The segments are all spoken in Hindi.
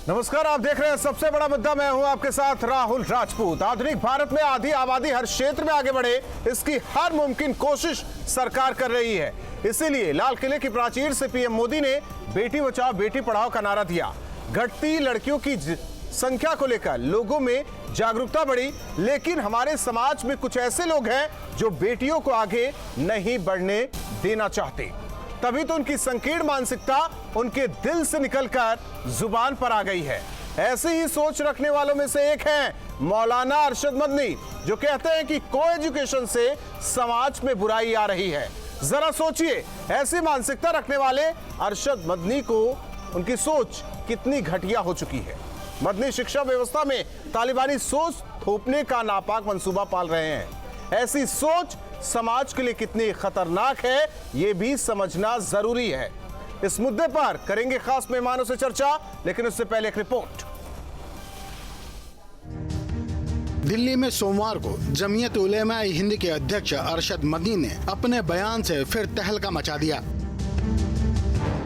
नमस्कार, आप देख रहे हैं सबसे बड़ा मुद्दा। मैं हूं आपके साथ राहुल राजपूत। आधुनिक भारत में आधी आबादी हर क्षेत्र में आगे बढ़े, इसकी हर मुमकिन कोशिश सरकार कर रही है। इसीलिए लाल किले की प्राचीर से पीएम मोदी ने बेटी बचाओ बेटी पढ़ाओ का नारा दिया। घटती लड़कियों की संख्या को लेकर लोगों में जागरूकता बढ़ी, लेकिन हमारे समाज में कुछ ऐसे लोग हैं जो बेटियों को आगे नहीं बढ़ने देना चाहते। तभी तो उनकी संकीर्ण मानसिकता उनके दिल से निकलकर जुबान पर आ गई है। ऐसी ही सोच रखने वालों में से एक हैं मौलाना अरशद मदनी, जो कहते हैं कि को एजुकेशन से समाज में बुराई आ रही है। जरा सोचिए, ऐसी मानसिकता रखने वाले अरशद मदनी को उनकी सोच कितनी घटिया हो चुकी है। मदनी शिक्षा व्यवस्था में तालिबानी सोच थोपने का नापाक मंसूबा पाल रहे हैं। ऐसी सोच समाज के लिए कितनी खतरनाक है, यह भी समझना जरूरी है। इस मुद्दे पर करेंगे खास मेहमानों से चर्चा, लेकिन उससे पहले एक रिपोर्ट। दिल्ली में सोमवार को जमीयत उलेमा ए हिंद के अध्यक्ष अरशद मदनी ने अपने बयान से फिर तहलका मचा दिया।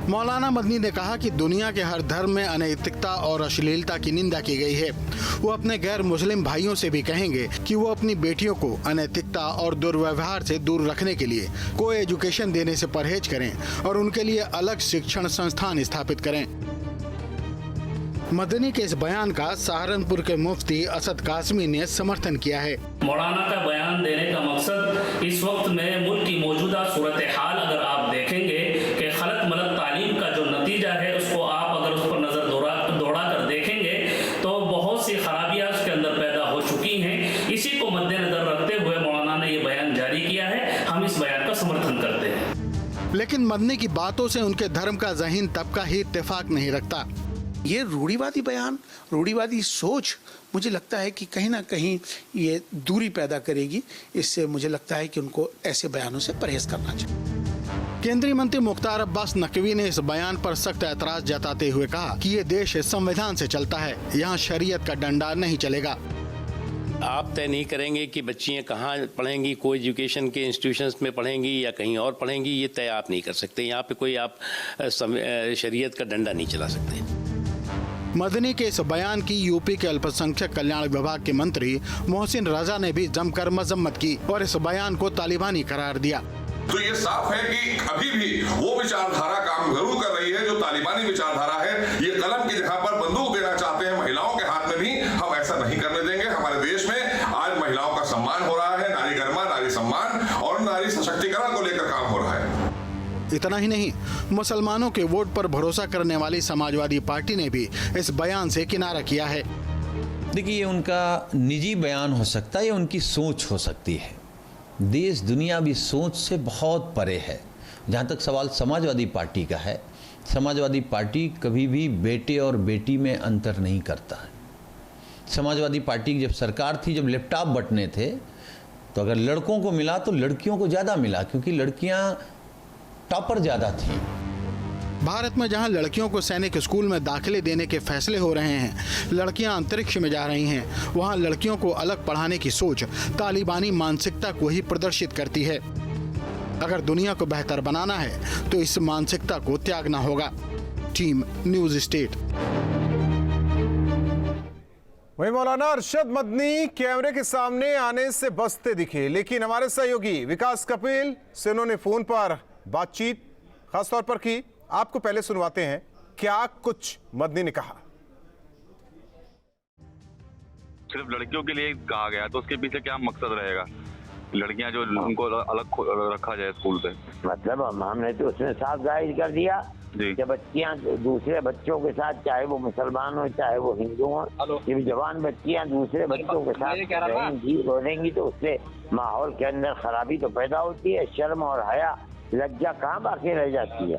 मौलाना मदनी ने कहा कि दुनिया के हर धर्म में अनैतिकता और अश्लीलता की निंदा की गई है। वो अपने गैर मुस्लिम भाइयों से भी कहेंगे कि वो अपनी बेटियों को अनैतिकता और दुर्व्यवहार से दूर रखने के लिए को एजुकेशन देने से परहेज करें और उनके लिए अलग शिक्षण संस्थान स्थापित करें। मदनी के इस बयान का सहारनपुर के मुफ्ती असद कासमी ने समर्थन किया है। मौलाना का बयान देने का मकसद इस वक्त में मुल्क की मौजूदा सूरत हाल अगर आप देखेंगे कि खलत मलत तालीम का जो नतीजा है, उसको आप अगर उस पर नजर दौड़ा कर देखेंगे तो बहुत सी खराबियां उसके अंदर पैदा हो चुकी हैं। इसी को मद्देनजर रखते हुए मौलाना ने ये बयान जारी किया है। हम इस बयान का समर्थन करते हैं। लेकिन मदनी की बातों से उनके धर्म का ज़हीन तबका ही इत्तेफाक नहीं रखता। ये रूढ़िवादी बयान, रूढ़िवादी सोच मुझे लगता है कि कहीं ना कहीं ये दूरी पैदा करेगी। इससे मुझे लगता है कि उनको ऐसे बयानों से परहेज करना चाहिए। केंद्रीय मंत्री मुख्तार अब्बास नकवी ने इस बयान पर सख्त ऐतराज जताते हुए कहा कि ये देश संविधान से चलता है, यहाँ शरीयत का डंडा नहीं चलेगा। आप तय नहीं करेंगे कि बच्चियां कहाँ पढ़ेंगी, को एजुकेशन के इंस्टीट्यूशंस में पढ़ेंगी या कहीं और पढ़ेंगी, ये तय आप नहीं कर सकते। यहाँ पे कोई आप शरीयत का डंडा नहीं चला सकते। मदनी के इस बयान की यूपी के अल्पसंख्यक कल्याण विभाग के मंत्री मोहसिन रजा ने भी जमकर मजम्मत की और इस बयान को तालिबानी करार दिया। तो ये साफ है कि अभी भी वो विचारधारा काम जरूर कर रही है जो तालिबानी विचारधारा है। ये कलम की जगह पर बंदूक देना चाहते हैं महिलाओं के हाथ में भी। हम ऐसा नहीं करने देंगे। हमारे देश में आज महिलाओं का सम्मान हो रहा है, नारी गरिमा, नारी सम्मान और नारी सशक्तिकरण को लेकर काम हो रहा है। इतना ही नहीं, मुसलमानों के वोट पर भरोसा करने वाली समाजवादी पार्टी ने भी इस बयान से किनारा किया है। देखिए, ये उनका निजी बयान हो सकता है या उनकी सोच हो सकती है। देश दुनियावी सोच से बहुत परे है। जहाँ तक सवाल समाजवादी पार्टी का है, समाजवादी पार्टी कभी भी बेटे और बेटी में अंतर नहीं करता है। समाजवादी पार्टी की जब सरकार थी, जब लैपटॉप बंटने थे, तो अगर लड़कों को मिला तो लड़कियों को ज़्यादा मिला, क्योंकि लड़कियाँ टॉपर ज़्यादा थी। भारत में जहां लड़कियों को सैनिक स्कूल में दाखिले देने के फैसले हो रहे हैं, लड़कियां अंतरिक्ष में जा रही हैं, वहां लड़कियों को अलग पढ़ाने की सोच तालिबानी मानसिकता को ही प्रदर्शित करती है। अगर दुनिया को बेहतर बनाना है तो इस मानसिकता को त्यागना होगा। Team news state. वहीं मौलाना अरशद मदनी कैमरे के सामने आने से बचते दिखे, लेकिन हमारे सहयोगी विकास कपिल से उन्होंने फोन पर बातचीत खासतौर पर की। आपको पहले सुनवाते हैं क्या कुछ मदनी ने कहा। सिर्फ लड़कियों के लिए कहा गया, तो उसके पीछे क्या मकसद रहेगा? लड़कियां जो उनको अलग रखा जाए स्कूल से, मतलब हमने तो उसमें साफ जाहिर कर दिया कि बच्चियां दूसरे बच्चों के साथ, चाहे वो मुसलमान हो चाहे वो हिंदू हो, जब जवान बच्चियां दूसरे बच्चों के साथ रोनेंगी तो उससे माहौल के अंदर खराबी तो पैदा होती है। शर्म और हया, लज्जा कहाँ बाकी रह जाती है।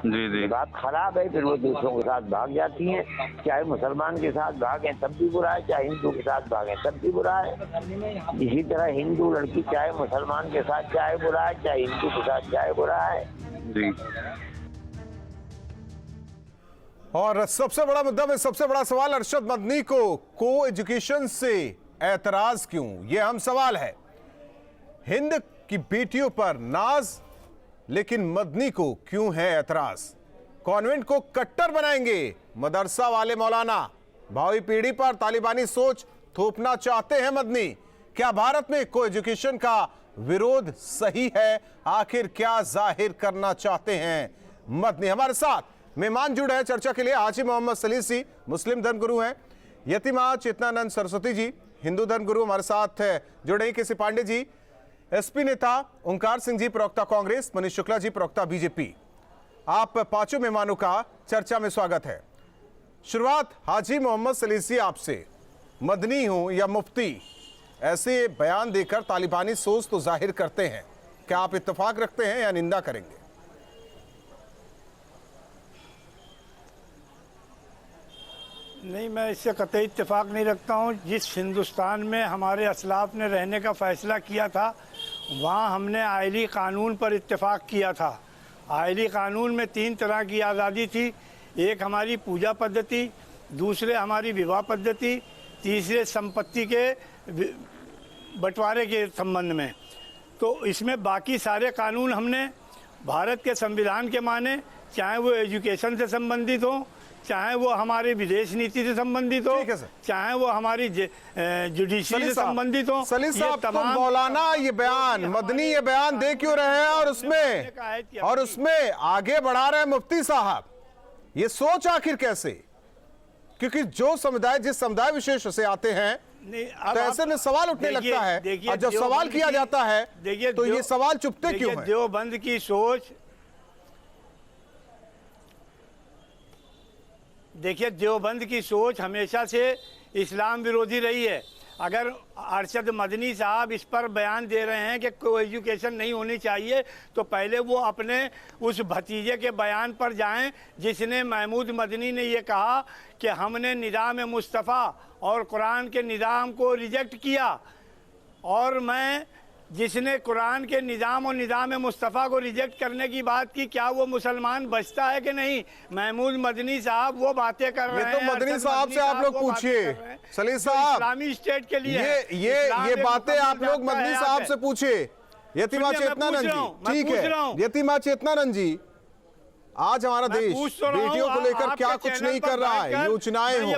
जी। बात खराब है, फिर वो दूसरों के साथ भाग जाती हैं। चाहे मुसलमान के साथ भागें तब भी बुरा है, चाहे हिंदू के साथ भागें तब भी बुरा है। इसी तरह हिंदू लड़की चाहे मुसलमान के साथ चाहे बुरा है, चाहे हिंदू के साथ चाहे बुरा है। जी। और सबसे बड़ा मुद्दा में सबसे बड़ा सवाल, अरशद मदनी को एजुकेशन से ऐतराज क्यों? ये अहम सवाल है। हिंद की बेटियों पर नाज, लेकिन मदनी को क्यों है ऐतराज? कॉन्वेंट को कट्टर बनाएंगे। मदरसा वाले मौलाना भावी पीढ़ी पर तालिबानी सोच थोपना चाहते हैं मदनी। क्या भारत में को एजुकेशन का विरोध सही है? आखिर क्या जाहिर करना चाहते हैं मदनी? हमारे साथ मेहमान जुड़े हैं चर्चा के लिए। हाजी मोहम्मद सलीसी मुस्लिम धर्मगुरु हैं, यतीमा चेतनानंद सरस्वती जी हिंदू धर्मगुरु हमारे साथ जुड़े हैं, केसी पांडे जी एसपी नेता, ओंकार सिंह जी प्रवक्ता कांग्रेस, मनीष शुक्ला जी प्रवक्ता बीजेपी। आप पांचों मेहमानों का चर्चा में स्वागत है। शुरुआत हाजी मोहम्मद सलीसी आपसे। मदनी हूं या मुफ्ती, ऐसे बयान देकर तालिबानी सोच तो जाहिर करते हैं, क्या आप इत्तेफाक रखते हैं या निंदा करेंगे? नहीं, मैं इससे कतई इत्तेफाक नहीं रखता हूँ। जिस हिंदुस्तान में हमारे असलाफ ने रहने का फ़ैसला किया था, वहाँ हमने आइली कानून पर इत्तेफाक किया था। आइली कानून में 3 तरह की आज़ादी थी। एक हमारी पूजा पद्धति, दूसरे हमारी विवाह पद्धति, तीसरे संपत्ति के बंटवारे के संबंध में। तो इसमें बाकी सारे कानून हमने भारत के संविधान के माने, चाहे वो एजुकेशन से संबंधित हो, चाहे वो हमारी विदेश नीति से संबंधित हो, चाहे वो हमारी जुडिशरी से संबंधित हो। सलीस साहब, तो मौलाना ये बयान, मदनी ये बयान दे क्यों रहे हैं और उसमें आगे बढ़ा रहे हैं मुफ्ती साहब? ये सोच आखिर कैसे? क्योंकि जो समुदाय जिस समुदाय विशेष से आते हैं तो ऐसे में सवाल उठने लगता है, और जब सवाल किया जाता है तो ये सवाल चुपते क्यों हैं? देवबंद की सोच, देखिए देवबंद की सोच हमेशा से इस्लाम विरोधी रही है। अगर अरशद मदनी साहब इस पर बयान दे रहे हैं कि कोई एजुकेशन नहीं होनी चाहिए, तो पहले वो अपने उस भतीजे के बयान पर जाएं जिसने, महमूद मदनी ने ये कहा कि हमने निज़ाम मुस्तफ़ा और कुरान के निज़ाम को रिजेक्ट किया। और मैं जिसने कुरान के निज़ाम और निज़ाम मुस्तफ़ा को रिजेक्ट करने की बात की, क्या वो मुसलमान बचता है कि नहीं? महमूद मदनी साहब वो बातें कर रहे हैं। तो मदनी साहब से आप लोग पूछिए, सलीस साहब, इस्लामी स्टेट के लिए ये बातें आप लोग मदनी साहब से पूछिए। यतीमा चेतनानंद जी, ठीक है, यतीमा चेतनानंद जी, आज हमारा देश बेटियों को लेकर क्या कुछ नहीं कर रहा है, योजनाएं हो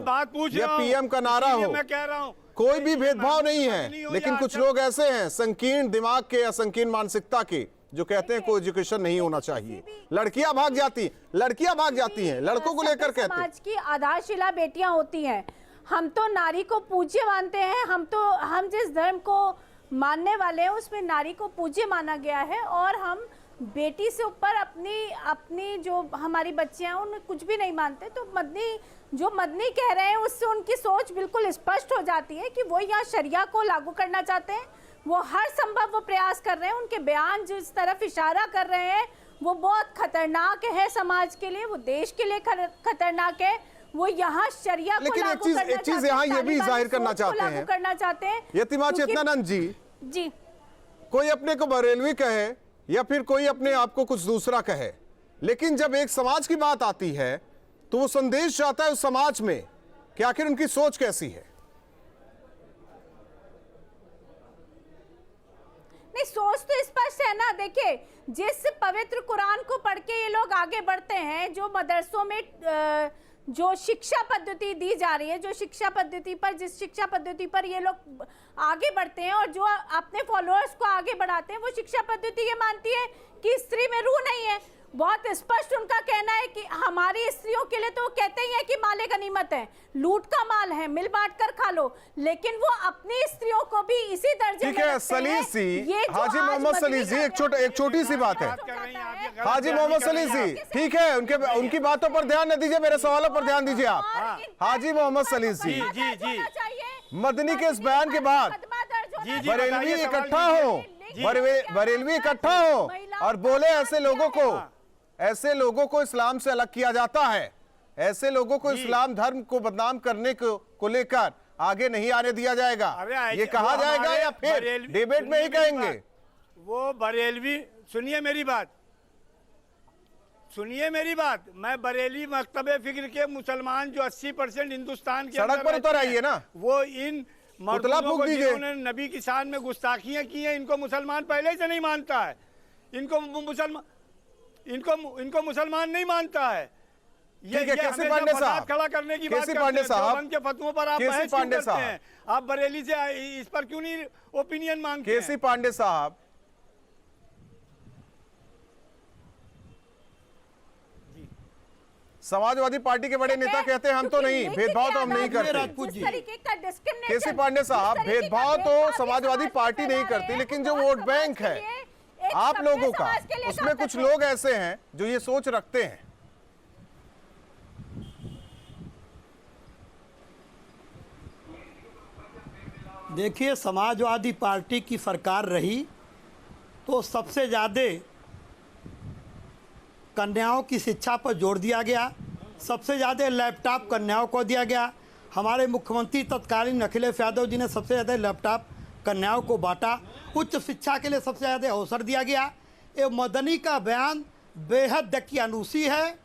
या पीएम का नारा हो, मैं कह रहा हूँ कोई भी भेदभाव नहीं है। लेकिन कुछ लोग ऐसे हैं संकीर्ण दिमाग के या संकीर्ण मानसिकता के, जो कहते हैं कोई एजुकेशन नहीं होना चाहिए। लड़कियां भाग जाती हैं, लड़कों को लेकर कहते हैं समाज की आधारशिला बेटियां होती हैं। हम तो नारी को पूज्य मानते हैं। हम जिस धर्म को मानने वाले हैं उसमें नारी को पूज्य माना गया है, और हम बेटी से ऊपर अपनी जो हमारी बच्चियां हैं उन्हें कुछ भी नहीं मानते। तो मदनी कह रहे हैं उससे उनकी सोच बिल्कुल स्पष्ट हो जाती है कि वो यहाँ शरिया को लागू करना चाहते हैं। वो हर संभव वो प्रयास कर रहे हैं। उनके बयान जिस तरफ इशारा कर रहे हैं वो बहुत खतरनाक है समाज के लिए, वो देश के लिए खतरनाक है। वो यहाँ शरिया को लागू करना चाहते हैं, एक चीज यहाँ ये भी जाहिर करना चाहते हैं। यतीमा चेतनानंद जी, कोई अपने को बरेलवी कहे या फिर कोई अपने आप को कुछ दूसरा कहे, लेकिन जब एक समाज की बात आती है तो वो संदेश जाता है उस समाज में कि आखिर उनकी सोच कैसी है। नहीं, सोच तो स्पष्ट है ना। देखिए, जिस पवित्र कुरान को पढ़ के ये लोग आगे बढ़ते हैं, जो मदरसों में जो शिक्षा पद्धति दी जा रही है, जिस शिक्षा पद्धति पर ये लोग आगे बढ़ते हैं और जो अपने फॉलोअर्स को आगे बढ़ाते हैं, वो शिक्षा पद्धति ये मानती है कि स्त्री में रूह नहीं है। बहुत स्पष्ट उनका कहना है कि हमारी स्त्रियों के लिए तो वो कहते ही है कि माले गनीमत है, लूट का माल है, मिल बांट कर खा लो, लेकिन वो अपनी स्त्रियों को भी इसी दर्जे में रखते हैं। सलीसी, हाजी मोहम्मद सलीसी, एक छोटी सी बात है। हाजी मोहम्मद सलीसी, ठीक है, उनकी बातों पर ध्यान न दीजिए, मेरे सवालों पर ध्यान दीजिए आप। हाजी मोहम्मद सलीसी, मदनी के इस बयान के बाद बरेलवी इकट्ठा हो और बोले ऐसे लोगों को इस्लाम से अलग किया जाता है, ऐसे लोगों को इस्लाम धर्म को बदनाम करने को लेकर आगे नहीं आने दिया जाएगा, ये कहा जाएगा या फिर डिबेट में ही कहेंगे? वो बरेलवी, सुनिए मेरी बात, मैं बरेली मकतबे फिक्र के मुसलमान जो 80% हिंदुस्तान के सड़क पर उतर आइए ना, वो इन मर्दों को जिन्होंने नबी की शान में गुस्ताखियां की हैं, इनको मुसलमान पहले से नहीं मानता है। इनको मुसलमान नहीं मानता है। ठीक है, केसी पांडे साहब, खड़ा करने की बात केसी करते पांडे हैं, साहब, देवबंद के फतवों पर आप केसी बहस क्यों पांडे करते साहब, हैं? आप बरेली से इस पर क्यों नहीं ओपिनियन मांगते हैं? केसी पांडे साहब, समाजवादी पार्टी के बड़े नेता कहते हैं हम तो नहीं, भेदभाव तो हम नहीं करते। केसी पांडे साहब, भेदभाव तो समाजवादी पार्टी नहीं करती, लेकिन जो वोट बैंक है आप लोगों का, उसमें कुछ लोग ऐसे हैं जो ये सोच रखते हैं। देखिए, समाजवादी पार्टी की सरकार रही तो सबसे ज़्यादा कन्याओं की शिक्षा पर जोर दिया गया, सबसे ज़्यादा लैपटॉप कन्याओं को दिया गया। हमारे मुख्यमंत्री तत्कालीन अखिलेश यादव जी ने सबसे ज़्यादा लैपटॉप कन्याओं को बांटा। उच्च शिक्षा के लिए सबसे ज़्यादा अवसर दिया गया। ये मदनी का बयान बेहद दकियानूसी है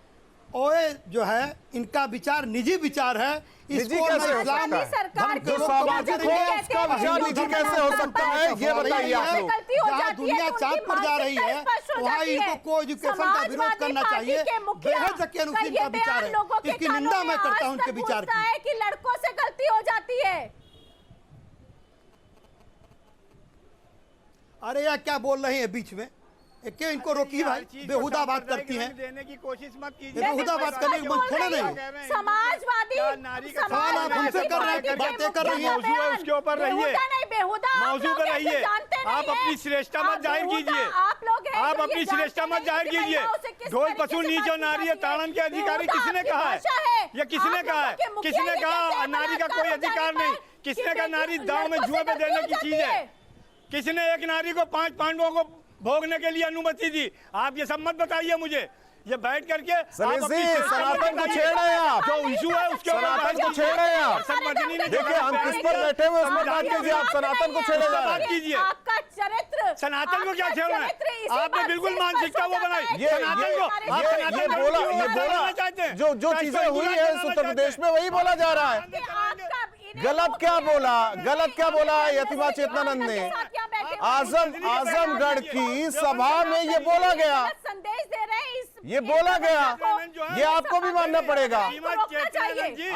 और ये जो है इनका विचार निजी विचार है। निजी कैसे हो सकता है? जो सामाजिक हो उसका विचार निजी कैसे हो सकता है, ये बताइए आप लोग। जहाँ दुनिया चाँद पर जा रही है वहाँ इनको को एजुकेशन का विरोध करना चाहिए। बेहद दकियानूसी इनका विचार है, इसकी निंदा मैं करता हूँ इनके विचार की। कि लड़कों से गलती हो जाती है। अरे यार, क्या बोल रहे हैं बीच में? क्यों इनको रोकी भाई? बेहुदा बात करती हैं, देने की कोशिश मत कीजिए। बेहुदा बात करने की मन थोड़ा नहीं। समाजवादी सवाल आप हमसे कर रहे हैं, बातें कर रही हैं। मौजूद है उसके ऊपर रहिए, मौजूद पर रहिए। आप अपनी श्रेष्ठता मत जाहिर कीजिए, आप अपनी श्रेष्ठता मत जाहिर कीजिए। ढोल पशु नीच और नारी है ताड़न के अधिकारी किसने कहा है? ये किसने कहा है? किसने कहा नारी का कोई अधिकार नहीं? किसने कहा नारी दांव में जुए पे देने की चीज है? किसने एक नारी को 5 पांडवों को भोगने के लिए अनुमति दी? आप ये सब मत बताइए मुझे। ये बैठ करके सनातन को छेड़ रहे हैं आप, जो इशू है उसके ऊपर सनातन को छेड़ रहे हैं आप। देखिए हम किस पर बैठे हुए उसमें बात कीजिए, आप सनातन को छेड़े जा रहे हैं। आपका चरित्र, सनातन को क्या छेड़ना है? आपने बिल्कुल मानसिकता वो बनाई। ये बोला जो चीजें हुई है इस उत्तर प्रदेश में वही बोला जा रहा है। गलत क्या बोला यतिमा चेतनानंद ने? आजमगढ़ की सभा में ये बोला गया, ये बोला गया, ये आपको भी मानना पड़ेगा।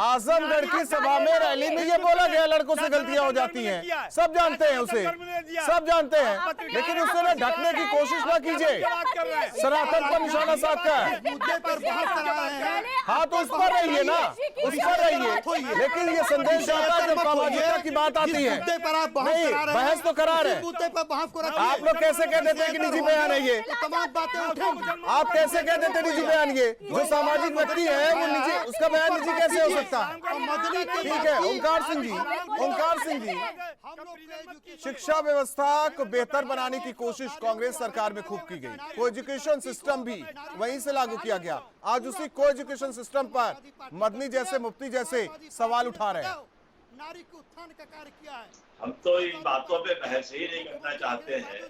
आजमगढ़ की सभा में रैली में ये बोला गया लड़कों से गलतियां हो जाती हैं, सब जानते हैं उसे, सब जानते हैं, लेकिन उसे ना ढकने की कोशिश ना कीजिए। सनातन पर निशाना साधता है। हाँ तो उस पर रहिए ना, उस पर रहिए, लेकिन ये संदेश आता है जब सामाजिकता की बात आती है। नहीं, बहस तो करा रहे हैं। आप लोग कैसे कह देते हैं कि निजी बयान है ये? आप कैसे कह देते हैं निजी बयान? ये जो सामाजिक व्यक्ति है वो निजी, उसका बयान निजी कैसे हो सकता है? ठीक है, ओंकार सिंह जी, शिक्षा व्यवस्था को बेहतर बनाने की कोशिश कांग्रेस सरकार में खूब की गई। को एजुकेशन सिस्टम भी वहीं से लागू किया गया। आज उसी को एजुकेशन सिस्टम पर मदनी जैसे, मुफ्ती जैसे सवाल उठा रहे हैं। नारी को उत्थान का कार्य किया है। हम तो इन बातों पे बहस ही नहीं करना चाहते हैं।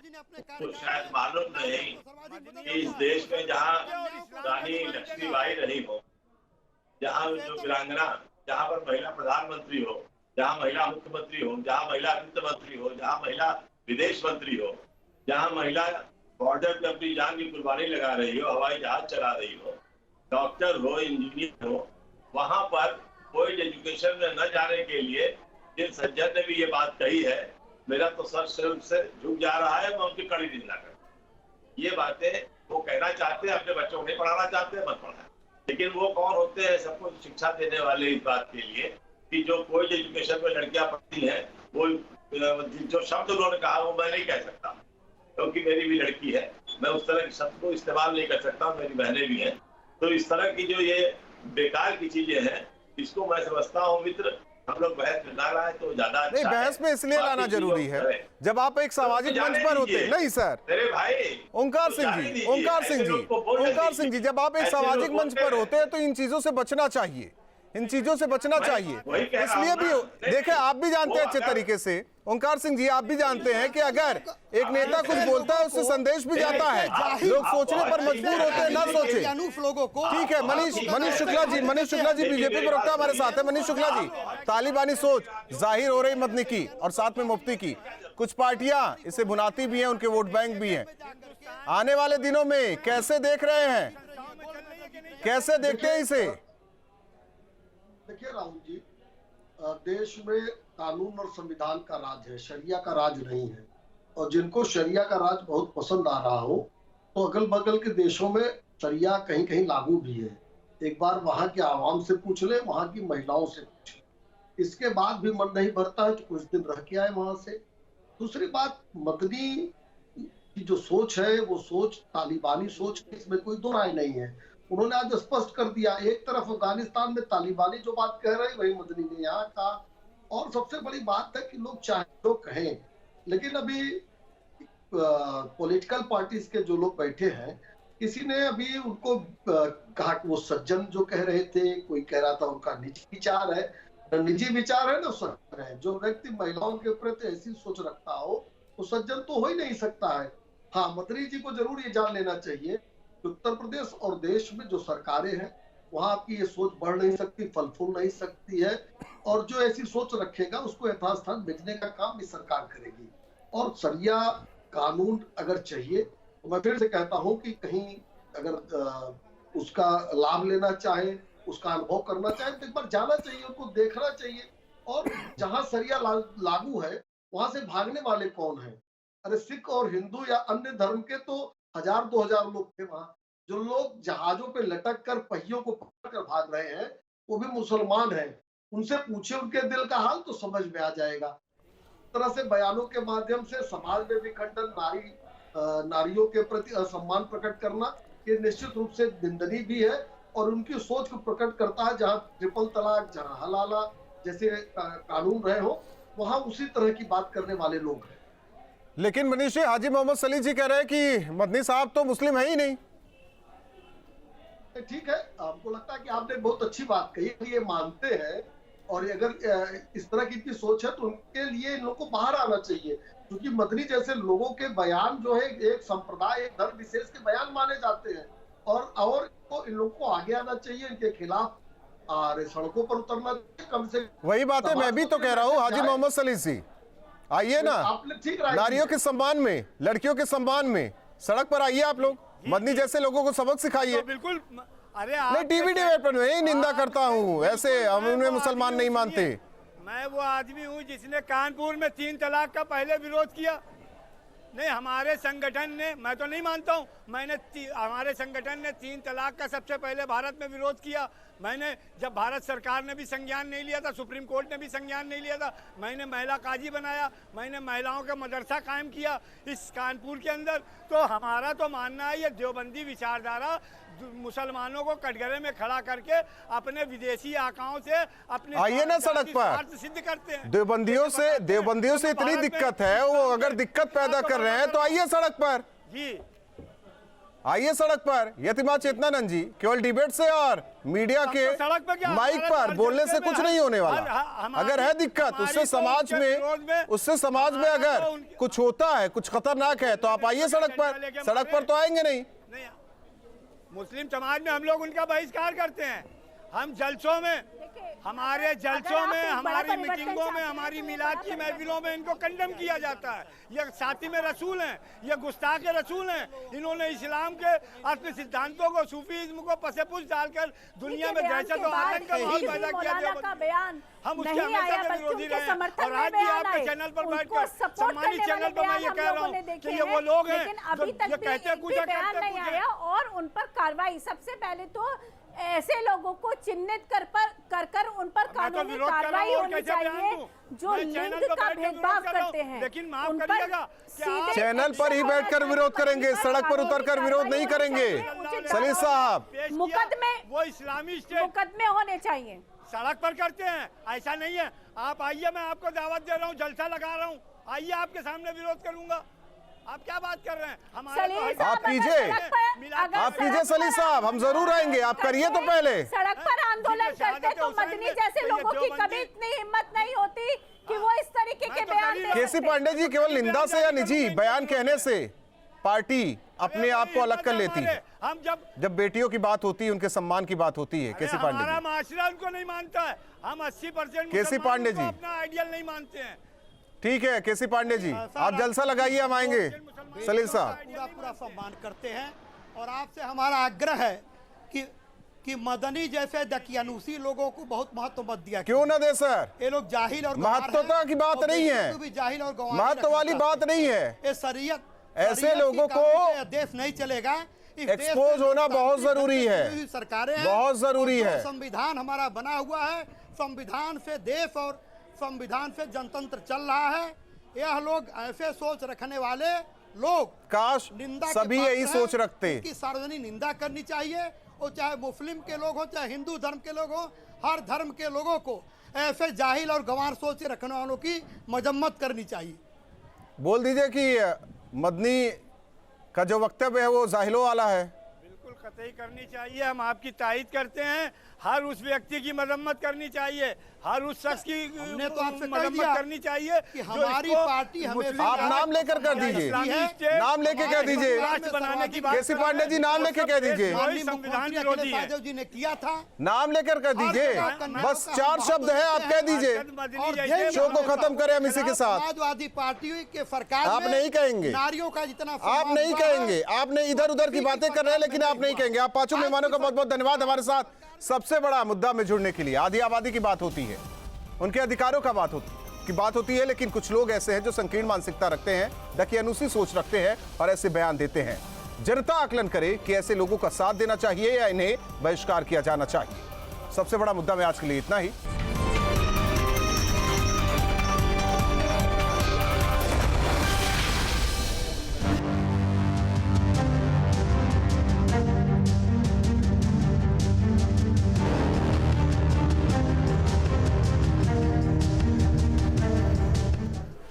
तो शायद मालूम नहीं कि इस देश में जहाँ रानी लक्ष्मीबाई रही हो, जहाँ जो वीरांगना, जहाँ पर महिला प्रधानमंत्री हो, जहाँ महिला मुख्यमंत्री हो, जहाँ महिला वित्त मंत्री हो, जहाँ महिला विदेश मंत्री हो, जहाँ महिला बॉर्डर पे अपनी जान की कुर्बानी लगा रही हो, हवाई जहाज चला रही हो, डॉक्टर हो, इंजीनियर हो, वहां पर कोई एजुकेशन में न जाने के लिए जिन सज्जन ने भी ये बात कही है, मेरा तो सर सिर्फ से झुक जा रहा है। मैं उनकी कड़ी निंदा करता। ये बातें वो कहना चाहते हैं, अपने बच्चों को नहीं पढ़ाना चाहते, मत पढ़ाएं। लेकिन वो कौन होते हैं सबको शिक्षा देने वाले इस बात के लिए कि जो कोई एजुकेशन में लड़कियां पढ़ती हैं, वो जो शब्द उन्होंने कहा वो मैं नहीं कह सकता, क्योंकि मेरी भी लड़की है। मैं उस तरह के शब्द को इस्तेमाल नहीं कर सकता, मेरी बहनें भी हैं। तो इस तरह की जो ये बेकार की चीजें हैं, इसको मैं समझता हूँ मित्र, हम लोग बहस में ला रहा है तो ज्यादा अच्छा नहीं, बहस में इसलिए लाना जरूरी है जब आप एक सामाजिक मंच पर होते। नहीं सर, मेरे भाई ओंकार सिंह जी, जब आप एक सामाजिक मंच पर होते हैं तो इन चीजों से बचना चाहिए, इन चीजों से बचना चाहिए। इसलिए भी देखें, आप भी जानते हैं अच्छे तरीके से, ओंकार सिंह जी आप भी जानते हैं कि अगर एक नेता कुछ बोलता है उससे संदेश भी जाता है, लोग सोचने पर मजबूर होते हैं, ना सोचे। ठीक है, मनीष शुक्ला जी बीजेपी प्रवक्ता हमारे साथ है। मनीष शुक्ला जी, तालिबानी सोच जाहिर हो रही मदनी की और साथ में मुफ्ती की, कुछ पार्टियां इसे भुनाती भी हैं, उनके वोट बैंक भी हैं। आने वाले दिनों में कैसे देख रहे हैं? कैसे देखते हैं इसे? देखिए राहुल जी, देश में कानून और संविधान का राज है, शरिया का राज नहीं है। और जिनको शरिया का राज बहुत पसंद आ रहा हो तो अगल बगल के देशों में शरिया कहीं कहीं लागू भी है। एक बार वहां के आवाम से पूछ ले, वहां की महिलाओं से पूछ ले, इसके बाद भी मन नहीं भरता है तो कुछ दिन रह के आए वहां से। दूसरी बात, मदनी की जो सोच है वो सोच तालिबानी सोच, इसमें कोई दो राय नहीं है। उन्होंने आज स्पष्ट कर दिया, एक तरफ अफगानिस्तान में तालिबानी जो बात कह रहे हैं वही मदनी ने यहाँ कहा। और सबसे बड़ी बात है कि लोग चाहे तो कहें, लेकिन अभी पॉलिटिकल पार्टीज के जो लोग बैठे हैं, किसी ने अभी उनको कहा कि वो सज्जन जो कह रहे थे, कोई कह रहा था उनका निजी विचार है। निजी विचार है ना सज्जन है। जो व्यक्ति महिलाओं के प्रति ऐसी सोच रखता हो वो सज्जन तो हो ही नहीं सकता है। हाँ, मदनी जी को जरूर ये जान लेना चाहिए कि उत्तर प्रदेश और देश में जो सरकारें हैं वहां आपकी ये सोच बढ़ नहीं सकती, फल फूल नहीं सकती है। और जो ऐसी सोच रखेगा उसको यथास्थान भेजने का काम भी सरकार करेगी। और शरिया कानून अगर चाहिए तो मैं फिर से कहता हूं कि कहीं अगर उसका लाभ लेना चाहे, उसका अनुभव करना चाहे तो एक बार जाना चाहिए, उनको देखना चाहिए। और जहां शरिया लागू है वहां से भागने वाले कौन हैं? अरे सिख और हिंदू या अन्य धर्म के तो 1000-2000 लोग थे वहां। जो लोग जहाजों पे लटक कर पहियों को पकड़ कर भाग रहे हैं वो भी मुसलमान हैं। उनसे पूछे उनके दिल का हाल तो समझ में आ जाएगा। तरह से बयानों के माध्यम से समाज में विखंडन, नारियों के प्रति असम्मान प्रकट करना, ये निश्चित रूप से निंदनीय भी है और उनकी सोच को प्रकट करता है। जहां ट्रिपल तलाक, जहां हलाला जैसे कानून रहे हो, वहां उसी तरह की बात करने वाले लोग हैं। लेकिन मनीष जी, हाजी मोहम्मद सलीम जी कह रहे हैं कि मदनी साहब तो मुस्लिम है ही नहीं। ठीक है, आपको लगता है कि आपने बहुत अच्छी बात कही, ये मानते हैं और अगर इस तरह की इनकी सोच है तो उनके लिए इन लोगों को बाहर आना चाहिए। क्योंकि मदनी जैसे लोगों के बयान जो है एक संप्रदाय, एक धर्म विशेष के बयान माने जाते हैं और तो इन लोगों को आगे आना चाहिए, इनके खिलाफ सड़कों पर उतरना चाहिए। कम से वही बात है, मैं भी तो कह रहा हूँ हाजी मोहम्मद सलीम जी, आइए ना, नारियों के सम्मान में, लड़कियों के सम्मान में सड़क पर आइए आप लोग, मदनी जैसे लोगों को सबक सिखाइए। तो बिल्कुल, अरे नहीं, टीवी डिबेट पर मैं निंदा करता हूँ, ऐसे हम उन्हें मुसलमान नहीं मानते। मैं वो आदमी हूँ जिसने कानपुर में 3 तलाक का पहले विरोध किया। नहीं, हमारे संगठन ने, मैं तो नहीं मानता हूँ, हमारे संगठन ने 3 तलाक का सबसे पहले भारत में विरोध किया। मैंने, जब भारत सरकार ने भी संज्ञान नहीं लिया था, सुप्रीम कोर्ट ने भी संज्ञान नहीं लिया था, मैंने महिला काजी बनाया, मैंने महिलाओं का मदरसा कायम किया इस कानपुर के अंदर। तो हमारा तो मानना है ये देवबंदी विचारधारा मुसलमानों को कटघरे में खड़ा करके अपने विदेशी आकाओं से अपने आइए ना सड़क पर, सिद्ध करते हैं। देवबंदियों से इतनी दिक्कत है, वो अगर दिक्कत पैदा कर रहे हैं तो आइए सड़क पर जी, आइए सड़क पर। यतिमा चेतनानंद जी, केवल डिबेट से और मीडिया के माइक पर बोलने से कुछ नहीं होने वाला। अगर है दिक्कत उससे समाज में अगर कुछ होता है, कुछ खतरनाक है तो आप आइए सड़क पर तो आएंगे नहीं। मुस्लिम समाज में हम लोग उनका बहिष्कार करते हैं। हम जलसों में, हमारे जलसों में, हमारी मीटिंगों में, हमारी मिलाद की महफिलों में इनको कंडम किया जाता है। ये साथी में रसूल हैं, ये गुस्ताख रसूल हैं। इन्होंने इस्लाम के अपने सिद्धांतों को, सूफीज्म को पसेपुस डालकर दुनिया में दहशत और आतंक का माहौल पैदा किया। हम उसके हमेशा से विरोधी रहे हैं और आज भी आपके चैनल पर बैठकर, सम्मानित चैनल पर मैं ये कह रहा हूँ कि ये वो लोग हैं जो ये कहते कुछ नहीं आया और उन पर कार्रवाई। सबसे पहले तो ऐसे लोगों को चिन्हित कर उन पर कानूनी कार्रवाई होनी चाहिए जो लिंग का भेदभाव करते हैं। लेकिन माफ करिएगा, चैनल पर ही बैठकर विरोध करेंगे, सड़क पर उतरकर विरोध नहीं करेंगे। सलीम साहब, वो इस्लामी मुकदमे होने चाहिए, सड़क पर करते हैं, ऐसा नहीं है। आप आइए, मैं आपको दावत दे रहा हूँ, जलसा लगा रहा हूँ, आइए आपके सामने विरोध करूंगा। आप क्या बात कर रहे हैं? आप कीजिए सलीम साहब, हम जरूर आएंगे, आप करिए तो पहले। सड़क पर आंदोलन करते तो मदनी जैसे लोगों की कभी इतनी हिम्मत नहीं होती कि वो इस तरीके के बयान दें। केसी पांडे जी, केवल निंदा से या निजी बयान कहने से पार्टी अपने आप को अलग कर लेती है। हम जब बेटियों की बात होती है, उनके सम्मान की बात होती है, केसी पांडे हमारा माशरा उनको नहीं मानता है। हम 80% केसी पांडे जी अपना आइडियल नहीं मानते हैं। ठीक है केसी पांडे जी, आप जलसा लगाइए, हम आएंगे। सलीम साहब, पूरा सम्मान करते हैं और आपसे हमारा आग्रह है कि कि मदनी जैसे दकियानूसी लोगों को बहुत महत्व मत दिया। क्यों ना दे सर? ये लोग जाहिल और महत्वता की बात नहीं है, भी जाहिल और गंवार महत्व वाली बात नहीं है। ये शरीयत ऐसे लोगों को देश नहीं चलेगा। एक्सपोज होना बहुत जरूरी है, सरकारें बहुत जरूरी है। संविधान हमारा बना हुआ है, संविधान से देश और संविधान से जनतंत्र चल रहा है। यह लोग ऐसे सोच रखने वाले लोग काश सभी यही सोच रखते। की सार्वजनिक निंदा करनी चाहिए, और चाहे मुस्लिम के लोग हो चाहे हिंदू धर्म के लोग हो, हर धर्म के लोगों को ऐसे जाहिल और गंवार सोच रखने वालों की मजम्मत करनी चाहिए। बोल दीजिए कि मदनी का जो वक्तव्य है वो जाहिलों वाला है। बिल्कुल कतई करनी चाहिए, हम आपकी तायद करते हैं। हर उस व्यक्ति की मजम्मत करनी चाहिए, हर उस शख्स की हमने तो आपसे मजम्मत करनी चाहिए कि हमारी पार्टी हमें आप नाम लेकर कर दीजिए, नाम लेके कह दीजिए। बनाने की बात केसी पांडे जी नाम लेके कह दीजिए, संविधान विरोधी है। जी ने किया था, नाम लेकर कर दीजिए। बस 4 शब्द है, आप कह दीजिए, शो को खत्म करें हम इसी के साथ। समाजवादी पार्टी के सरकार आप नहीं कहेंगे, नारियों का जितना आप नहीं कहेंगे, आपने इधर उधर की बातें कर रहे हैं लेकिन आप नहीं कहेंगे। आप पांचों मेहमानों का बहुत बहुत धन्यवाद हमारे साथ सबसे बड़ा मुद्दा में जुड़ने के लिए। आधी आबादी की बात होती है, उनके अधिकारों का बात होती है, लेकिन कुछ लोग ऐसे हैं जो संकीर्ण मानसिकता रखते हैं, दकियानूसी सोच रखते हैं और ऐसे बयान देते हैं। जनता आकलन करे कि ऐसे लोगों का साथ देना चाहिए या इन्हें बहिष्कार किया जाना चाहिए। सबसे बड़ा मुद्दा में आज के लिए इतना ही।